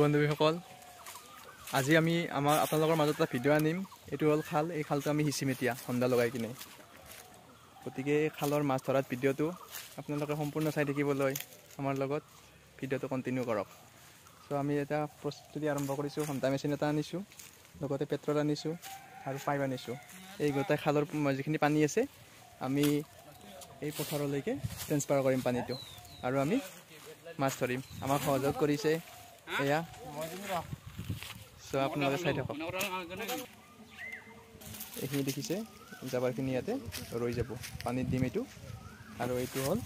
বন্ধুসকল আজি আমি আপোনালোকৰ মাজত এটা ভিডিঅ' আনিম। এইটো হ'ল খাল। এই খালটো আমি সিঁচিম এতিয়া হন্দা লগাই কিনে। গতিকে এই খালৰ মাছ ধৰাৰ ভিডিঅ'টো আপোনালোকে সম্পূৰ্ণ চাই থাকিবলৈ আমাৰ লগত ভিডিঅ'টো কণ্টিনিউ কৰক। চ' আমি এটা প্ৰস্তুতি আৰম্ভ কৰিছোঁ। হন্দা মেচিন এটা আনিছোঁ, লগতে পেট্ৰল আনিছোঁ আৰু পাইপ আনিছোঁ। এই গোটেই খালৰ যিখিনি পানী আছে আমি এই পথাৰলৈকে ট্ৰেন্সফাৰ কৰিম পানীটো আৰু আমি মাছ ধৰিম। আমাক সহযোগ কৰিছে এয়া। চ' আপোনালোকে চাই থাকক। এইখিনি দেখিছে জাবাৰখিনি ইয়াতে ৰৈ যাব, পানীত দিম এইটো। আৰু এইটো হ'ল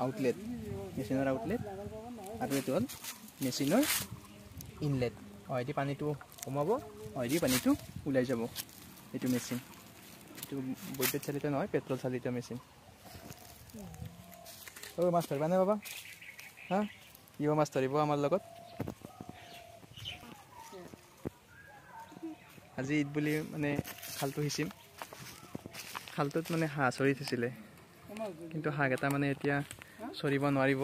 আউটলেট, মেচিনৰ আউটলেট, আৰু এইটো হ'ল মেচিনৰ ইনলেট। হয়দি পানীটো কমাব, হয়দি পানীটো ওলাই যাব। এইটো মেচিন, এইটো বৈদ্যুত চালিত নহয়, পেট্ৰল চালিত মেচিন। মাছ ধৰিবা নে বাবা? হা, কিয় মাছ ধৰিব আমাৰ লগত? আজি ঈদ বুলি মানে খালটো সিঁচিম। খালটোত মানে হাঁহ চৰি থৈছিলে, কিন্তু হাঁহকেইটা মানে এতিয়া চৰিব নোৱাৰিব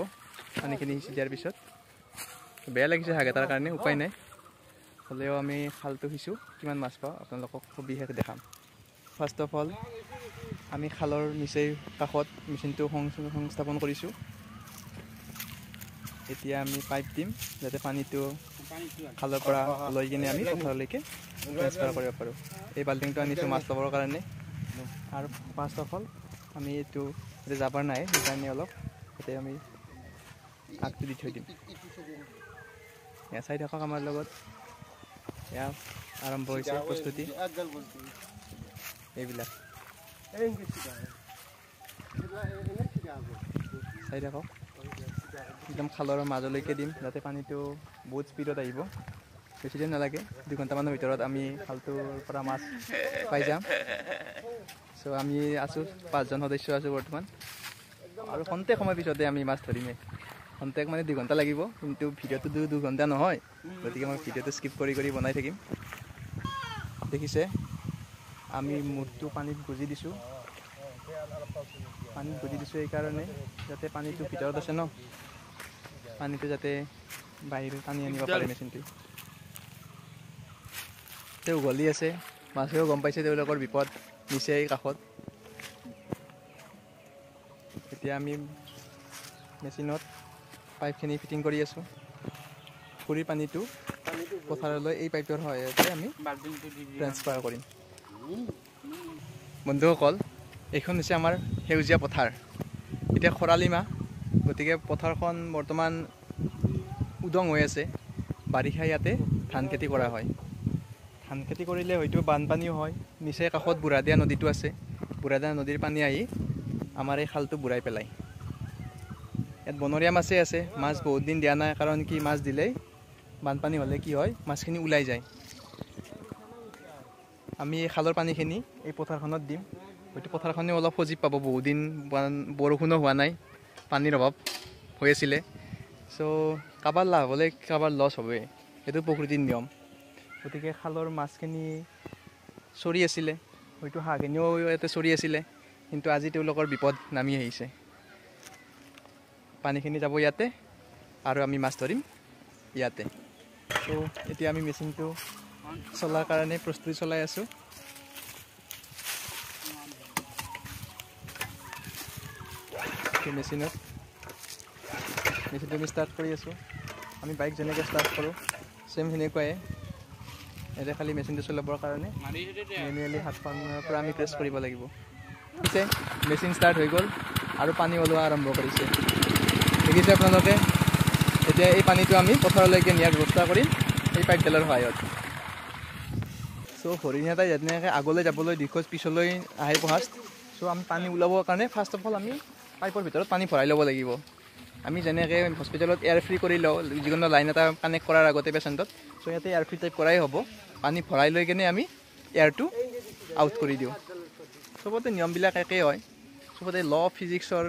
পানীখিনি সিঁচি দিয়াৰ পিছত। বেয়া লাগিছে হাঁহকেইটাৰ কাৰণে, উপায় নাই। হ'লেও আমি খালটো সিঁচোঁ, কিমান মাছ পাওঁ আপোনালোকক সবিশেষ দেখাম। ফাৰ্ষ্ট অফ অল আমি খালৰ নিচেই কাষত মেচিনটো সংস্থাপন কৰিছোঁ। এতিয়া আমি পাইপ দিম যাতে পানীটো খালৰ পৰা লৈ কিনে আমি পথাৰলৈকে ট্ৰেন্সফাৰ কৰিব পাৰোঁ। এই বাল্টিংটো আনিছোঁ মাছ ল'বৰ কাৰণে। আৰু ফাৰ্ষ্ট অফ অল আমি এইটো জাবৰ নাই সেইকাৰণে অলপ তাতে আমি আগটো দি থৈ দিম। এয়া চাই থাকক আমাৰ লগত। এয়া আৰম্ভ হৈছে প্ৰস্তুতি। এইবিলাক চাই থাকক। একদম খালৰ মাজলৈকে দিম যাতে পানীটো বহুত স্পীডত আহিব। বেছিদিন নালাগে, 2 ঘণ্টামানৰ ভিতৰত আমি খালটোৰ পৰা মাছ পাই যাম। চ' আমি আছোঁ 5জন সদস্য আছোঁ বৰ্তমান, আৰু খন্তেক সময় পিছতে আমি মাছ ধৰিমেই। খন্তেক মানে 2 ঘণ্টা লাগিব, কিন্তু ভিডিঅ'টো 2 ঘণ্টা নহয়, গতিকে মই ভিডিঅ'টো স্কিপ কৰি বনাই থাকিম। দেখিছে আমি মূৰটো পানীত গুজি দিছোঁ। পানীত গুজি দিছোঁ এইকাৰণে যাতে পানীটো ভিতৰত আছে ন, পানীটো যাতে বাহিৰত টানি আনিব পাৰে মেচিনটোৱে। তেওঁ উঘলি আছে, মাছেও গম পাইছে তেওঁলোকৰ বিপদ নিচেই কাষত। এতিয়া আমি মেচিনত পাইপখিনি ফিটিং কৰি আছোঁ। পুখুৰীৰ পানীটো পথাৰলৈ এই পাইপৰ সহায়তে আমি ট্ৰেন্সফাৰ কৰিম। বন্ধুসকল, এইখন হৈছে আমাৰ সেউজীয়া পথাৰ। এতিয়া খৰালি মাহ, গতিকে পথাৰখন বৰ্তমান উদং হৈ আছে। বাৰিষা ইয়াতে ধান খেতি কৰা হয়। ধান খেতি কৰিলে হয়তো বানপানীও হয়। নিচেই কাষত বুঢ়াদিয়া নদীটো আছে। বুঢ়াদিয়া নদীৰ পানী আহি আমাৰ এই খালটো বুঢ়াই পেলায়। ইয়াত বনৰীয়া মাছেই আছে। মাছ বহুত দিন দিয়া নাই, কাৰণ কি মাছ দিলেই বানপানী হ'লে কি হয়, মাছখিনি ওলাই যায়। আমি এই খালৰ পানীখিনি এই পথাৰখনত দিম। হয়তো পথাৰখনেও অলপ সজীৱ পাব। বহুদিন বৰষুণো হোৱা নাই, পানীৰ অভাৱ হৈ আছিলে। চ' কাৰোবাৰ লাভ হ'লে কাৰোবাৰ লছ হ'বই, সেইটো প্ৰকৃতিৰ নিয়ম। গতিকে খালৰ মাছখিনি চৰি আছিলে, হয়তো হাঁহখিনিও ইয়াতে চৰি আছিলে, কিন্তু আজি তেওঁলোকৰ বিপদ নামি আহিছে। পানীখিনি যাব ইয়াতে আৰু আমি মাছ ধৰিম ইয়াতে। চ' এতিয়া আমি মেচিনটো চলাৰ কাৰণে প্ৰস্তুতি চলাই আছোঁ। মেচিনটো আমি ষ্টাৰ্ট কৰি আছোঁ। আমি বাইক যেনেকৈ ষ্টাৰ্ট কৰোঁ চেম সেনেকুৱাই। এতিয়া খালি মেচিনটো চলাবৰ কাৰণে মেনুৱেলি হাতখনৰ পৰা আমি প্ৰেছ কৰিব লাগিব। ঠিক আছে, মেচিন ষ্টাৰ্ট হৈ গ'ল আৰু পানী ওলোৱা আৰম্ভ কৰিছে। দেখিছে আপোনালোকে। এতিয়া এই পানীটো আমি পথাৰলৈকে নিয়াৰ ব্যৱস্থা কৰিম এই পাইপডালৰ সহায়ত। চ' হৰিণ এটাই যেনেকৈ আগলৈ যাবলৈ দিশত পিছলৈ আহে ফাৰ্ষ্ট। চ' আমি পানী ওলাবৰ কাৰণে ফাৰ্ষ্ট অফ অল আমি পাইপৰ ভিতৰত পানী ভৰাই ল'ব লাগিব। আমি যেনেকৈ হস্পিটেলত এয়াৰ ফ্ৰী কৰি লওঁ যিকোনো লাইন এটা কানেক্ট কৰাৰ আগতে পেচেণ্টত, চ' ইয়াতে এয়াৰ ফ্ৰী টাইপ কৰাই হ'ব। পানী ভৰাই লৈ কিনে আমি এয়াৰটো আউট কৰি দিওঁ। চবতে নিয়মবিলাক একেই হয়, চবতে ল' অফ ফিজিক্সৰ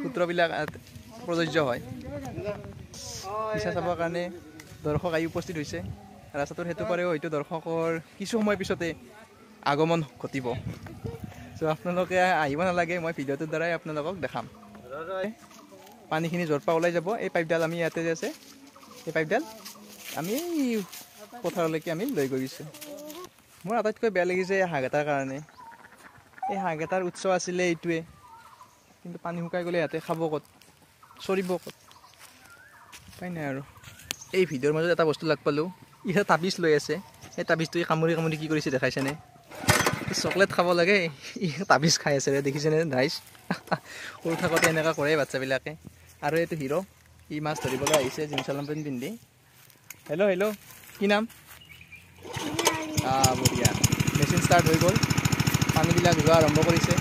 সূত্ৰবিলাক প্ৰযোজ্য হয়। পিছা চাবৰ কাৰণে দৰ্শক আহি উপস্থিত হৈছে। ৰাস্তাটোৰ সেইটো পাৰেও হয়তো দৰ্শকৰ কিছু সময় পিছতে আগমন ঘটিব। চ' আপোনালোকে আহিব নালাগে, মই ভিডিঅ'টোৰ দ্বাৰাই আপোনালোকক দেখাম। পানীখিনি য'ৰ পৰা ওলাই যাব, এই পাইপডাল আমি ইয়াতে যে আছে, এই পাইপডাল আমি পথাৰলৈকে আমি লৈ গৈছোঁ। মোৰ আটাইতকৈ বেয়া লাগিছে এই হাঁহ এটাৰ কাৰণে। এই হাঁহ এটাৰ উৎস আছিলে এইটোৱে, কিন্তু পানী শুকাই গ'লে ইয়াতে খাব ক'ত, চৰিব ক'ত, উপায় নাই আৰু। এই ভিডিঅ'ৰ মাজত এটা বস্তু লগ পালোঁ, ইয়াত তাবিজ লৈ আছে। সেই তাবিজটোৱে কামুৰি কামুৰি কি কৰিছে দেখাইছেনে? চকলেট খাব লাগে, ই তাবিজ খাই আছে, দেখিছেনে? নাইচ। সৰু থাকোঁতে এনেকুৱা কৰে বাচ্ছাবিলাকে। আৰু এইটো হিৰ', ই মাছ ধৰিবলৈ আহিছে জিন্স পেণ্ট পিন্ধি। হেল্ল' হেল্ল', কি নাম? বঢ়িয়া। মেচিন ষ্টাৰ্ট হৈ গ'ল, পানীবিলাক যোৱা আৰম্ভ কৰিছে।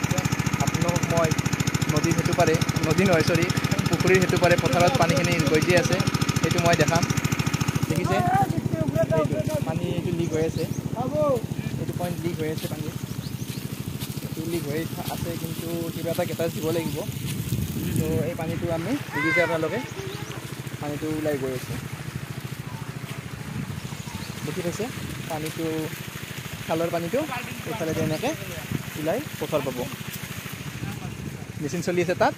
আপোনালোকক মই নদীৰ সেইটো পাৰে, নদী নহয় চৰি, পুখুৰীৰ সেইটো পাৰে পথাৰত পানীখিনি গজি আছে, সেইটো মই দেখাম। দেখিছে এইটো পানী, এইটো লিক হৈ আছে, এইটো পইণ্ট লিক হৈ আছে পানী, এইটো লিক হৈ আছে, কিন্তু কিবা এটা কেটাচ দিব লাগিব। তো এই পানীটো আমি দেখিছে আপোনালোকে, পানীটো ওলাই গৈ আছে, দেখি পাইছে পানীটো, খালৰ পানীটো এইফালে এনেকৈ ওলাই পথাৰ পাব। মেচিন চলি আছে তাত,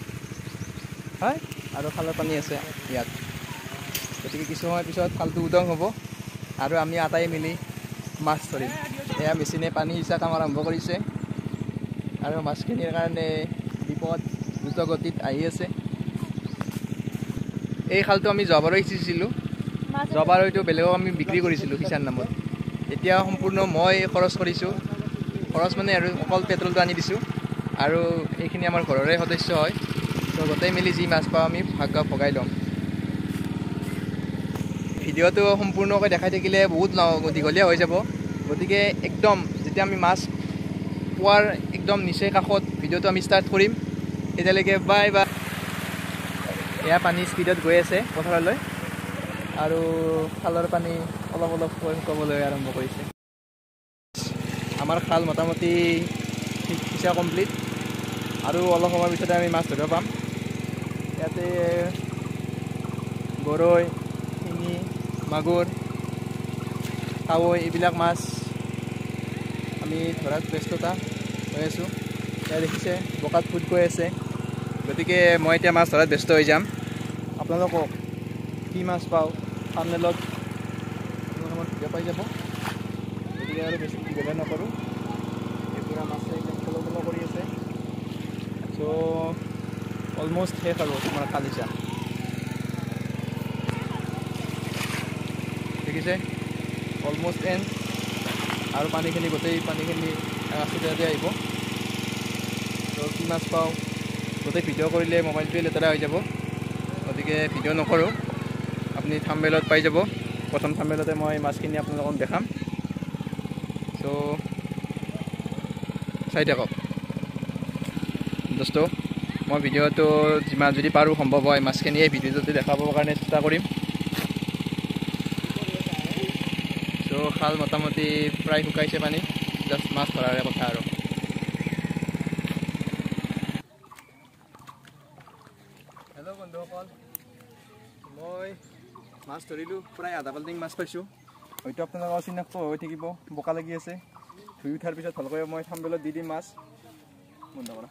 হয়, আৰু খালৰ পানী আছে ইয়াত। গতিকে কিছু সময় পিছত খালটো উদং হ'ব আৰু আমি আটাই মিলি মাছ ধৰিম। এয়া মেচিনে পানী সিঁচা কাম আৰম্ভ কৰিছে আৰু মাছখিনিৰ কাৰণে বিপদ দ্ৰুত গতিত আহি আছে। এই খালটো আমি যোৱাবাৰো সিঁচিছিলোঁ, যোৱাবাৰ হয়তো বেলেগক আমি বিক্ৰী কৰিছিলোঁ সিঁচাৰ নামত। এতিয়া সম্পূৰ্ণ মই খৰচ কৰিছোঁ, খৰচ মানে আৰু অকল পেট্ৰলটো আনি দিছোঁ, আৰু এইখিনি আমাৰ ঘৰৰে সদস্য হয়। তো গোটেই মিলি যি মাছ পাওঁ আমি ভগাই ল'ম। ভিডিঅ'টো সম্পূৰ্ণকৈ দেখাই থাকিলে বহুত দীঘলীয়া হৈ যাব, গতিকে একদম যেতিয়া আমি মাছ পোৱাৰ একদম নিচেই কাষত ভিডিঅ'টো আমি ষ্টাৰ্ট কৰিম। তেতিয়ালৈকে বাই বাই। এয়া পানী স্পীডত গৈ আছে পথাৰলৈ, আৰু খালৰ পানী অলপ অলপ শুকাবলৈ আৰম্ভ কৰিছে। আমাৰ খাল মোটামুটি সিঁচা কমপ্লিট, আৰু অলপ সময়ৰ পিছতে আমি মাছ ধৰিব পাম। ইয়াতে গৰৈ, শিঙি, মাগুৰ, কাৱৈ এইবিলাক মাছ আমি ধৰাত ব্যস্ততা হৈ আছোঁ। এয়া দেখিছে বোকাত ফুট গৈ আছে, গতিকে মই এতিয়া মাছ ধৰাত ব্যস্ত হৈ যাম। আপোনালোকক কি মাছ পাওঁ থাম্বনেইলত ভিডিঅ' পাই যাব, গতিকে আৰু বেছি দীঘলীয়া নকৰোঁ। এইপুৰা মাছে একদম ফল কৰি আছে। চ' অলমষ্ট শেষ আৰু আমাৰ খাল সিঁচা। দেখিছে অলমষ্ট এণ্ড, আৰু পানীখিনি গোটেই পানীখিনি ৰাস্তাতে আহিব। তো কি মাছ পাওঁ গোটেই ভিডিঅ' কৰিলে মোবাইলটোৱে লেতেৰা হৈ যাব, গতিকে ভিডিঅ' নকৰোঁ। আপুনি থাম্বনেইলত পাই যাব, প্ৰথম থাম্বনেইলতে মই মাছখিনি আপোনালোকক দেখাম। চ' চাই থাকক দোস্ত। মই ভিডিঅ'টো যিমান যদি পাৰোঁ সম্ভৱ হয় মাছখিনি এই ভিডিঅ'টোতে দেখাবৰ কাৰণে চেষ্টা কৰিম। চ' খাল মোটামুটি প্ৰায় শুকাইছে পানী, জাষ্ট মাছ ধৰাৰে কথা আৰু। হেল্ল' বন্ধুসকল, মই মাছ ধৰিলোঁ, প্ৰায় আধা বাল্টিং মাছ পাইছোঁ। হয়তো আপোনালোকৰ চিনাক্ত হৈ থাকিব, বোকা লাগি আছে। ধুই উঠাৰ পিছত ভালকৈ মই থাম্বনেইলত দি দিম মাছ। বন্ধ কৰা।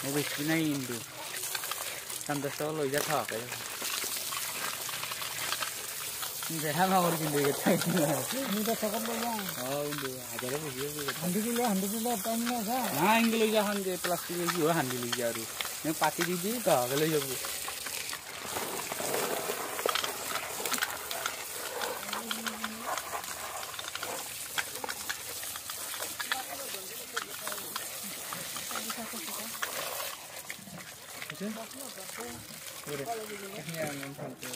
Mau bersih naik Indo, sampai Solo ya tak apa. Ini dah mau pergi Indo kita. Ini dah cakap bolong. Oh Indo, ajar apa sih? 100 kilo tahun ni kan? Nah, Indo ya hande plastik ni juga hande lijaru. Yang pati di sini tak kalau ya bu. Boleh. Ini yang nampak tu.